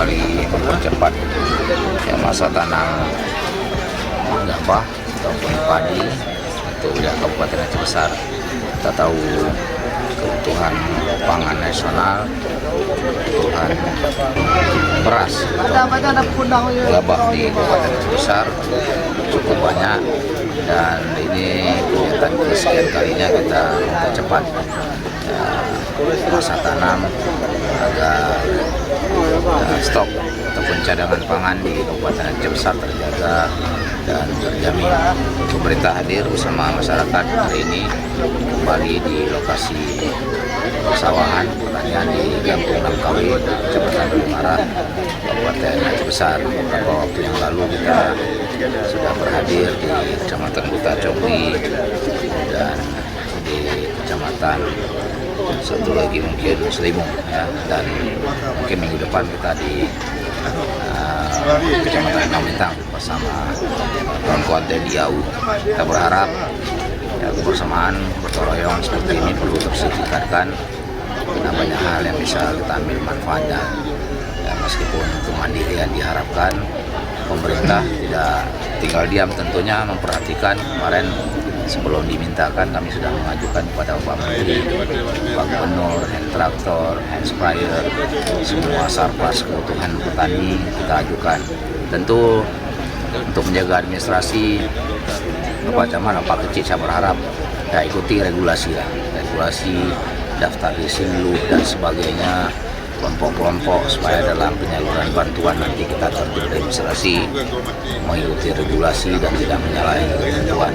kembali mempercepat masa tanam gabah ataupun padi untuk wilayah Kabupaten Aceh Besar. Kita tahu kebutuhan pangan nasional, kebutuhan beras, gabah di Kabupaten Aceh Besar cukup banyak, dan ini kegiatan kesekian kalinya kita mempercepat masa tanam agar stok ataupun cadangan pangan di Kabupaten Aceh Besar terjaga dan terjamin. Pemerintah hadir bersama masyarakat hari ini kembali di lokasi persawahan pertanian di Kampung Langkawi, Kecamatan Utara, Kabupaten Aceh Besar. Beberapa waktu yang lalu kita sudah berhadir di Kecamatan Buta Congli dan di Kecamatan satu lagi mungkin Selimung, ya, dan mungkin minggu depan kita di Kecamatan Kamintang bersama kawan-kawan TNI AU. Kita berharap kebersamaan gotong royong seperti ini perlu terus ditingkatkan, karena banyak hal yang bisa kita ambil manfaatnya. Meskipun kemandirian diharapkan, pemerintah tidak tinggal diam, tentunya memperhatikan. Kemarin sebelum dimintakan kami sudah mengajukan kepada Pak Menteri, Pak Gubernur, hand traktor, hand sprayer, semua sarpras kebutuhan petani kita ajukan. Tentu untuk menjaga administrasi Pak Camat, Pak Kecil, saya berharap ikuti regulasi daftar disinlu dan sebagainya, kelompok-kelompok, supaya dalam penyaluran bantuan nanti kita tertib administrasi, mengikuti regulasi dan tidak menyalahi ketentuan.